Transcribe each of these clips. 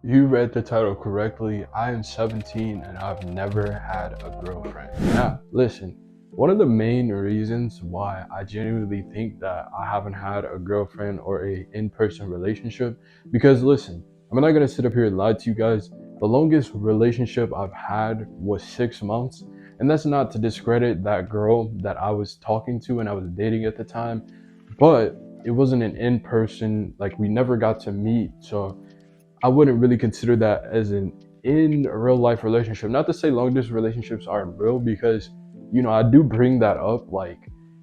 You read the title correctly. I am 17 and I've never had a girlfriend. Now, listen, one of the main reasons why I genuinely think that I haven't had a girlfriend or a in-person relationship, because listen, I'm not gonna sit up here and lie to you guys. The longest relationship I've had was 6 months, and that's not to discredit that girl that I was talking to and I was dating at the time, but it wasn't an in-person, like we never got to meet, so I wouldn't really consider that as an in real life relationship. Not to say long distance relationships aren't real, because I do bring that up, like,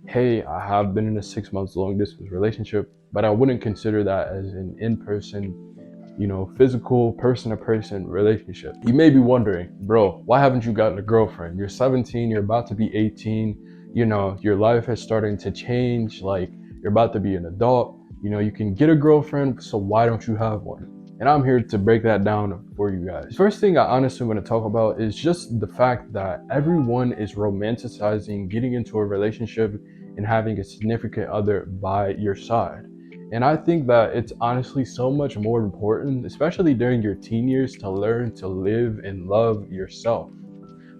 hey, I have been in a 6 months long distance relationship, but I wouldn't consider that as an in person, physical person to person relationship. You may be wondering, bro, why haven't you gotten a girlfriend? You're 17, you're about to be 18, your life is starting to change, like you're about to be an adult, you can get a girlfriend, so why don't you have one? And I'm here to break that down for you guys. First thing I honestly want to talk about is just the fact that everyone is romanticizing getting into a relationship and having a significant other by your side. And I think that it's honestly so much more important, especially during your teen years, to learn to live and love yourself.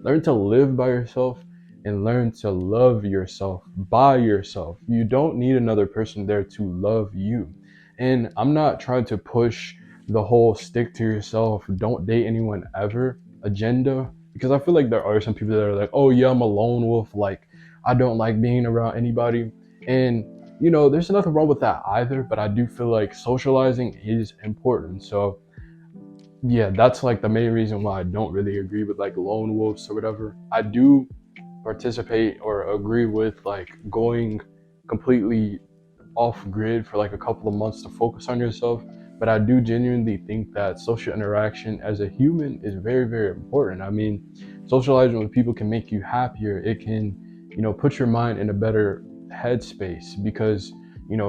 Learn to live by yourself and learn to love yourself by yourself. You don't need another person there to love you. And I'm not trying to push the whole stick to yourself, don't date anyone ever agenda, because I feel like there are some people that are like, oh yeah, I'm a lone wolf, like I don't like being around anybody. And there's nothing wrong with that either, but I do feel like socializing is important. So yeah, that's like the main reason why I don't really agree with like lone wolves or whatever. I do participate or agree with like going completely off grid for like a couple of months to focus on yourself. But I do genuinely think that social interaction as a human is very, very important. I mean, socializing with people can make you happier. It can, put your mind in a better headspace, because,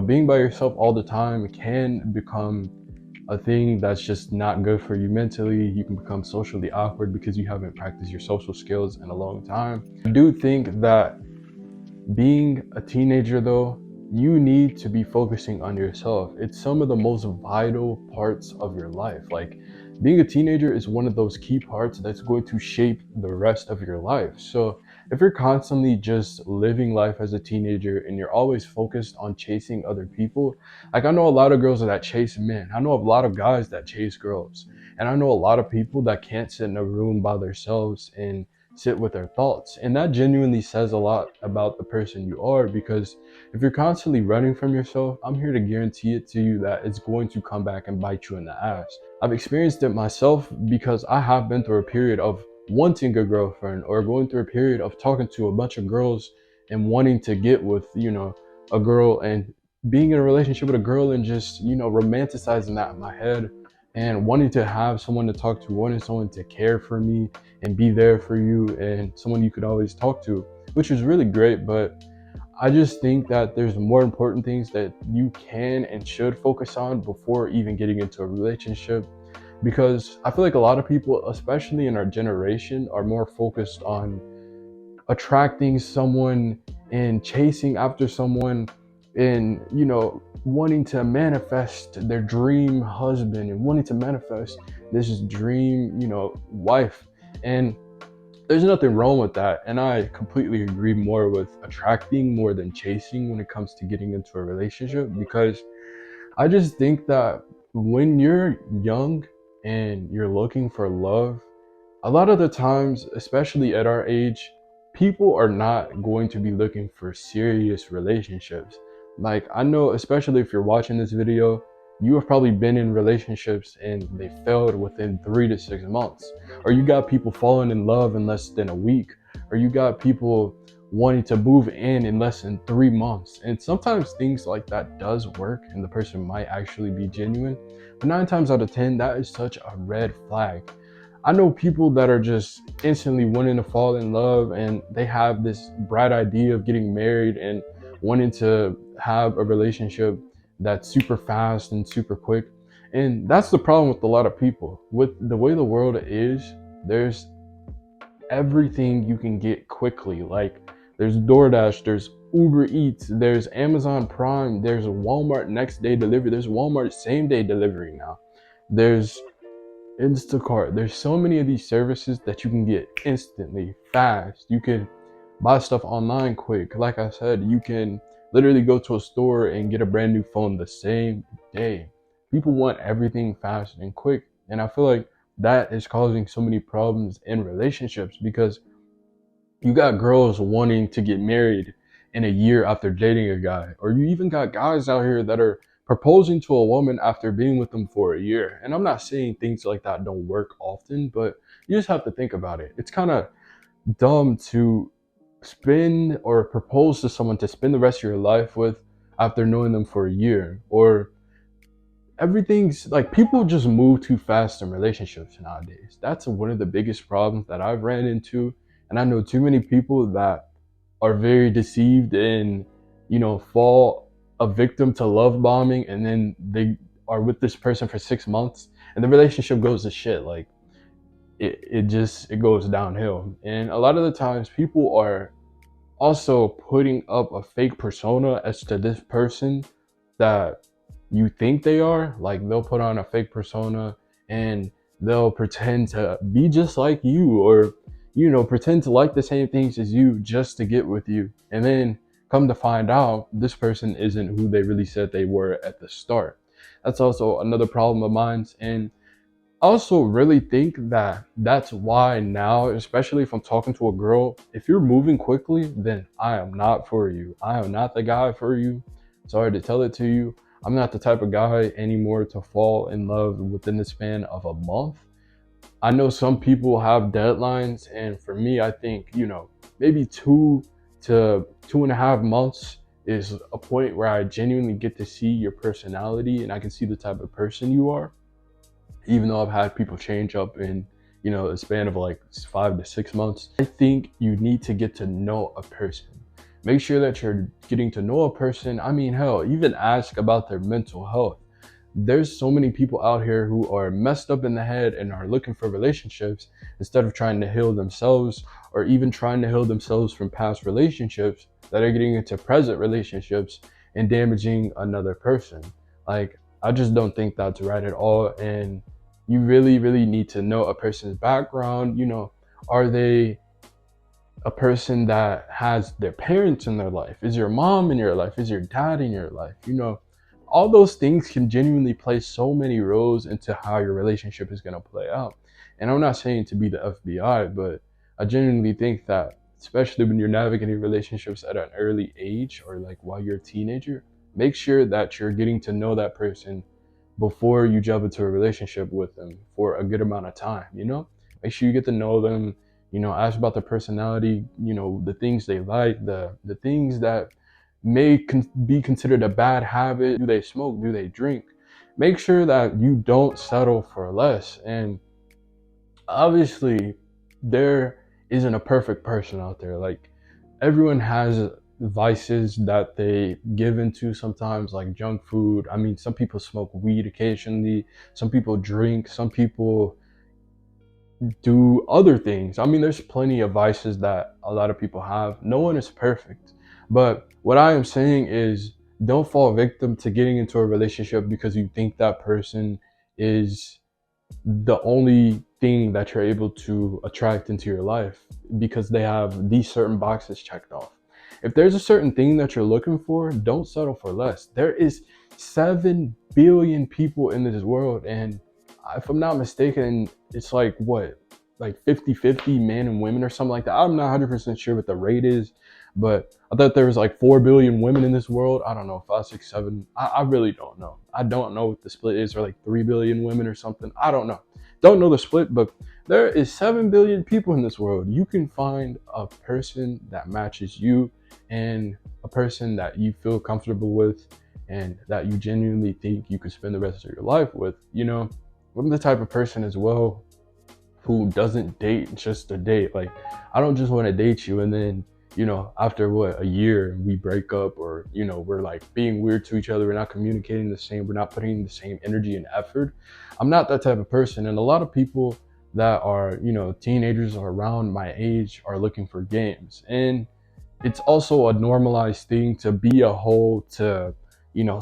being by yourself all the time can become a thing that's just not good for you mentally. You can become socially awkward because you haven't practiced your social skills in a long time. I do think that being a teenager, though, you need to be focusing on yourself. It's some of the most vital parts of your life. Like, being a teenager is one of those key parts that's going to shape the rest of your life. So if you're constantly just living life as a teenager and you're always focused on chasing other people, like I know a lot of girls that chase men, I know a lot of guys that chase girls, and I know a lot of people that can't sit in a room by themselves and sit with their thoughts. And that genuinely says a lot about the person you are, because if you're constantly running from yourself, I'm here to guarantee it to you that it's going to come back and bite you in the ass. I've experienced it myself, because I have been through a period of wanting a girlfriend, or going through a period of talking to a bunch of girls and wanting to get with, a girl, and being in a relationship with a girl, and just, romanticizing that in my head, and wanting to have someone to talk to, wanting someone to care for me and be there for you, and someone you could always talk to, which is really great. But I just think that there's more important things that you can and should focus on before even getting into a relationship. Because I feel like a lot of people, especially in our generation, are more focused on attracting someone and chasing after someone, and wanting to manifest their dream husband and wanting to manifest this dream wife. And there's nothing wrong with that, and I completely agree more with attracting more than chasing when it comes to getting into a relationship, because I just think that when you're young and you're looking for love, a lot of the times, especially at our age, people are not going to be looking for serious relationships. Like, I know, especially if you're watching this video, you have probably been in relationships and they failed within 3 to 6 months. Or you got people falling in love in less than a week. Or you got people wanting to move in less than 3 months. And sometimes things like that does work and the person might actually be genuine. But 9 times out of 10, that is such a red flag. I know people that are just instantly wanting to fall in love, and they have this bright idea of getting married and wanting to have a relationship that's super fast and super quick. And that's the problem with a lot of people. With the way the world is, there's everything you can get quickly. Like, there's DoorDash, there's Uber Eats, there's Amazon Prime, there's Walmart next day delivery, there's Walmart same day delivery now. There's Instacart. There's so many of these services that you can get instantly, fast. You can buy stuff online quick. Like I said, you can literally go to a store and get a brand new phone the same day. People want everything fast and quick. And I feel like that is causing so many problems in relationships because you got girls wanting to get married in a year after dating a guy, or you even got guys out here that are proposing to a woman after being with them for a year. And I'm not saying things like that don't work often, but you just have to think about it. It's kind of dumb to spend or propose to someone to spend the rest of your life with after knowing them for a year. Or everything's like, people just move too fast in relationships nowadays. That's one of the biggest problems that I've ran into. And I know too many people that are very deceived and, fall a victim to love bombing, and then they are with this person for 6 months and the relationship goes to shit. Like, it goes downhill. And a lot of the times people are also putting up a fake persona as to this person that you think they are. Like, they'll put on a fake persona and they'll pretend to be just like you, or pretend to like the same things as you just to get with you, and then come to find out this person isn't who they really said they were at the start. That's also another problem of mine. And also really think that that's why now, especially if I'm talking to a girl, if you're moving quickly, then I am not for you. I am not the guy for you. Sorry to tell it to you. I'm not the type of guy anymore to fall in love within the span of a month. I know some people have deadlines, and for me, I think, maybe 2 to 2.5 months is a point where I genuinely get to see your personality and I can see the type of person you are, even though I've had people change up in, a span of like 5 to 6 months. I think you need to get to know a person. Make sure that you're getting to know a person. I mean, hell, even ask about their mental health. There's so many people out here who are messed up in the head and are looking for relationships instead of trying to heal themselves, or even trying to heal themselves from past relationships that are getting into present relationships and damaging another person. Like, I just don't think that's right at all. And you really, really need to know a person's background. Are they a person that has their parents in their life? Is your mom in your life? Is your dad in your life? All those things can genuinely play so many roles into how your relationship is going to play out. And I'm not saying to be the FBI, but I genuinely think that, especially when you're navigating relationships at an early age, or like while you're a teenager, make sure that you're getting to know that person before you jump into a relationship with them for a good amount of time. Make sure you get to know them. Ask about their personality, the things they like, the things that may be considered a bad habit. Do they smoke? Do they drink? Make sure that you don't settle for less. And obviously, there isn't a perfect person out there. Like, everyone has vices that they give into sometimes, like junk food. I mean, some people smoke weed occasionally, some people drink, some people do other things. I mean, there's plenty of vices that a lot of people have. No one is perfect. But what I am saying is, don't fall victim to getting into a relationship because you think that person is the only thing that you're able to attract into your life because they have these certain boxes checked off. If there's a certain thing that you're looking for, don't settle for less. There is 7 billion people in this world, and if I'm not mistaken, it's like what, like 50-50 men and women or something like that. I'm not 100% sure what the rate is, but I thought there was like 4 billion women in this world. I don't know, 5, 6, 7. I really don't know. I don't know what the split is, or like 3 billion women or something. I don't know. Don't know the split, but there is 7 billion people in this world. You can find a person that matches you, and a person that you feel comfortable with, and that you genuinely think you could spend the rest of your life with. I'm the type of person as well who doesn't date just to date. Like, I don't just want to date you and then, after what, a year we break up, or, we're like being weird to each other. We're not communicating the same. We're not putting the same energy and effort. I'm not that type of person. And a lot of people that are, teenagers or around my age are looking for games. And it's also a normalized thing to be a hoe, to,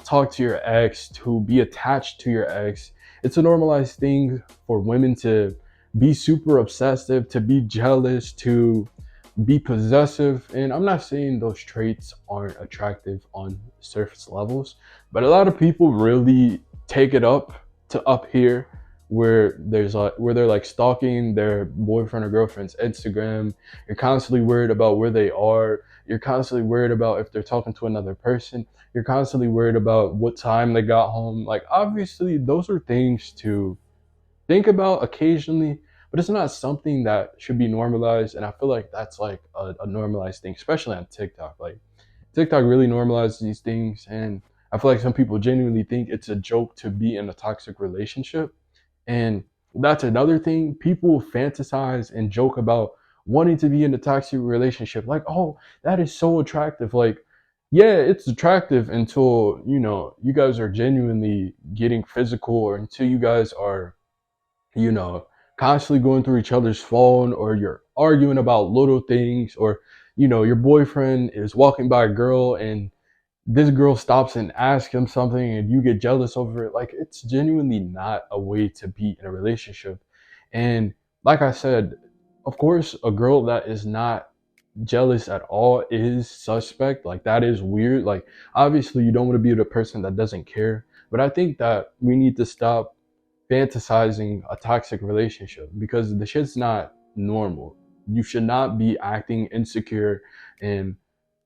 talk to your ex, to be attached to your ex, It's a normalized thing for women to be super obsessive, to be jealous, to be possessive. And I'm not saying those traits aren't attractive on surface levels, but a lot of people really take it up to up here where they're like stalking their boyfriend or girlfriend's Instagram. You're constantly worried about where they are. You're constantly worried about if they're talking to another person. You're constantly worried about what time they got home. Like, obviously those are things to think about occasionally, but it's not something that should be normalized. And I feel like that's like a normalized thing, especially on TikTok. Like, TikTok really normalizes these things, and I feel like some people genuinely think it's a joke to be in a toxic relationship. And that's another thing. People fantasize and joke about wanting to be in a toxic relationship. Like, oh, that is so attractive. Like, yeah, it's attractive until, you guys are genuinely getting physical, or until you guys are, you know, constantly going through each other's phone, or you're arguing about little things, or, your boyfriend is walking by a girl and this girl stops and asks him something and you get jealous over it. Like, it's genuinely not a way to be in a relationship. And like I said, of course, a girl that is not jealous at all is suspect. Like, that is weird. Like, obviously you don't want to be with a person that doesn't care, but I think that we need to stop fantasizing a toxic relationship, because the shit's not normal. You should not be acting insecure and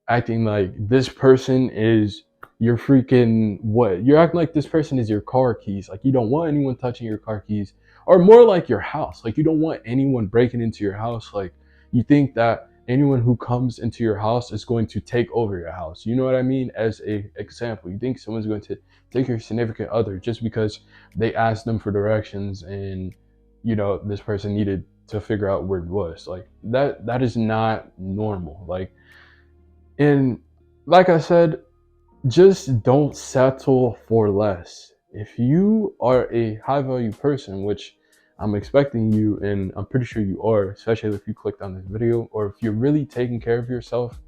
acting like this person is your freaking what? You're acting like this person is your car keys. Like, you don't want anyone touching your car keys, or more like your house. Like, you don't want anyone breaking into your house. Like, you think that anyone who comes into your house is going to take over your house. You know what I mean? As a example, you think someone's going to take your significant other just because they asked them for directions, and this person needed to figure out where it was. Like, that is not normal. Like, and like I said, just don't settle for less. If you are a high value person, which I'm expecting you, and I'm pretty sure you are, especially if you clicked on this video, or if you're really taking care of yourself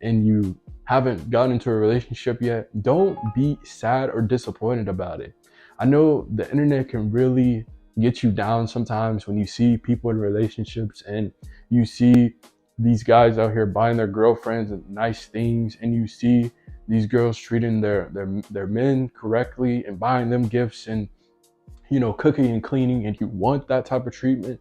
and you haven't gotten into a relationship yet, don't be sad or disappointed about it. I know the internet can really get you down sometimes when you see people in relationships, and you see these guys out here buying their girlfriends and nice things, and you see these girls treating their men correctly and buying them gifts, and cooking and cleaning, and you want that type of treatment.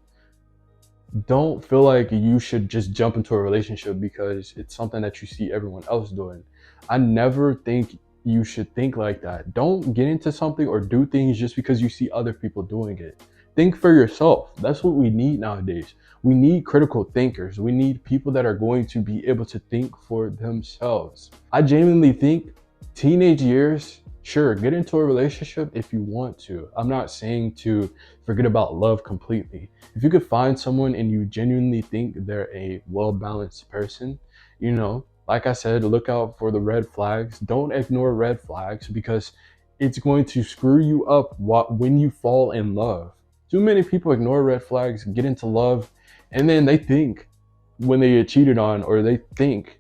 Don't feel like you should just jump into a relationship because it's something that you see everyone else doing. I never think you should think like that. Don't get into something or do things just because you see other people doing it. Think for yourself. That's what we need nowadays. We need critical thinkers. We need people that are going to be able to think for themselves. I genuinely think teenage years, sure, get into a relationship if you want to. I'm not saying to forget about love completely. If you could find someone and you genuinely think they're a well-balanced person, like I said, look out for the red flags. Don't ignore red flags, because it's going to screw you up when you fall in love. Too many people ignore red flags, get into love, and then they think when they get cheated on, or they think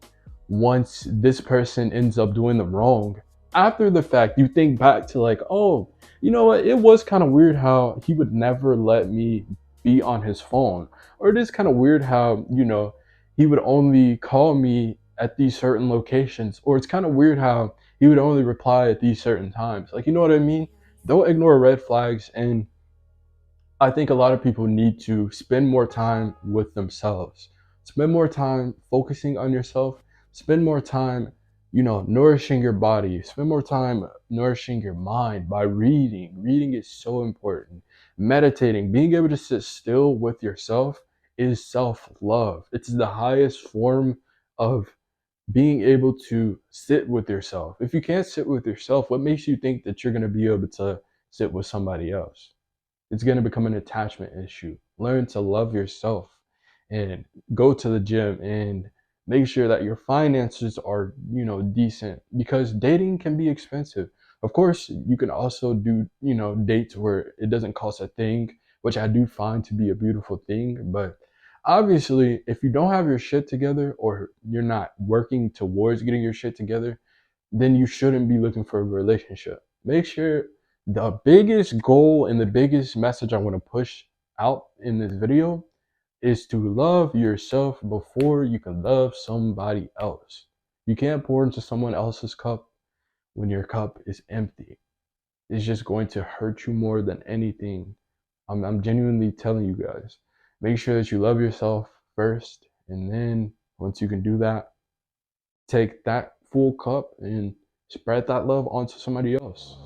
once this person ends up doing the wrong, after the fact, you think back to like, oh, you know what? It was kind of weird how he would never let me be on his phone. Or it is kind of weird how, he would only call me at these certain locations. Or it's kind of weird how he would only reply at these certain times. Like, you know what I mean? Don't ignore red flags. And I think a lot of people need to spend more time with themselves. Spend more time focusing on yourself. Spend more time, nourishing your body. Spend more time nourishing your mind by reading. Reading is so important. Meditating, being able to sit still with yourself is self love. It's the highest form of being able to sit with yourself. If you can't sit with yourself, what makes you think that you're going to be able to sit with somebody else? It's going to become an attachment issue. Learn to love yourself, and go to the gym, and make sure that your finances are, decent, because dating can be expensive. Of course, you can also do, dates where it doesn't cost a thing, which I do find to be a beautiful thing. But obviously, if you don't have your shit together, or you're not working towards getting your shit together, then you shouldn't be looking for a relationship. Make sure The biggest goal and the biggest message I want to push out in this video is to love yourself before you can love somebody else. You can't pour into someone else's cup when your cup is empty. It's just going to hurt you more than anything. I'm genuinely telling you guys. Make sure that you love yourself first, and then once you can do that, take that full cup and spread that love onto somebody else.